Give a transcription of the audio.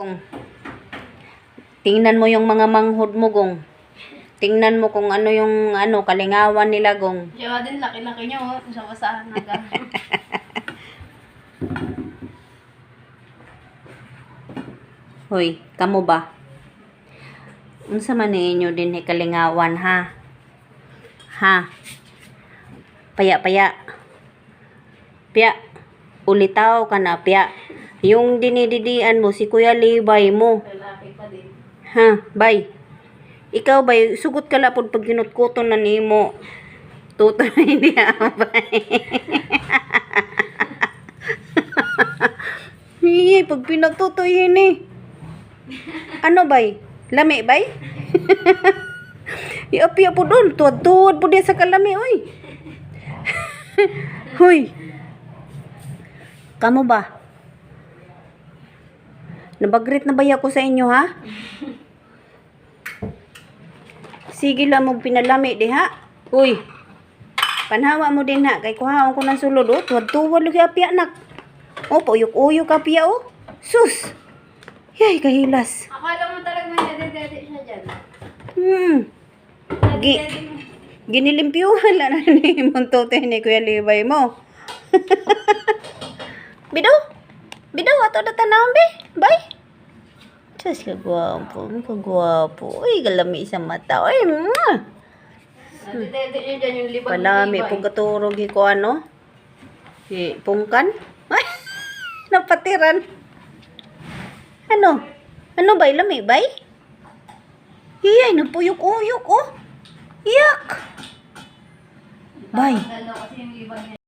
Kung tingnan mo yung mga manghod mo, Gong. Tingnan mo kung ano yung kalingawan nila, Gong. Siya din, laki-laki nyo, sa basahan na ga. Hoy, kamo ba? Unsa man ninyo din kalingawan, ha? Ha? Paya. Pya. Ulitaw ka na, pya. Yung dinididian mo, si Kuya Libay mo. Lalaki pa din. Ha, bay. Ikaw, bay, sugot ka lapod pag kinutkuton na nimo. Tuto na hindi bay. Hihi, pag pinagtutoyin eh. Ano, bay? Lami, bay? Iapya po doon. Tuwad-tuwad po din sa kalami, oy. Hoy. Kamo ba? Nabagrit na ba ako sa inyo, ha? Sige lang mong pinalami, di ha? Uy. Panhawa mo din, ha? Kay kuhaon ko ng sulod, oh. Tuwad-tuwad lagi apya, nak. Oh, pauyok-uyok apya, oh. Sus. Yay, kahilas. Akala mo talaga may dede-dede siya dyan. Ginilimpyuhan lang na ni Montote ni Kuya Libay mo. Bidaw, ato na tanawang, be. Bye. Diyos, kagwapo. Uy, galami sa mata. Uy, Dede niya dyan yung libag. palami, Libay. pong katurog ko ano. Pungkan. Ay, napatiran. Ano ba? Lami, bay? Hiyay, nagpuyok-uyok, oh. Iyak. Bay. Kasi yung libag niya.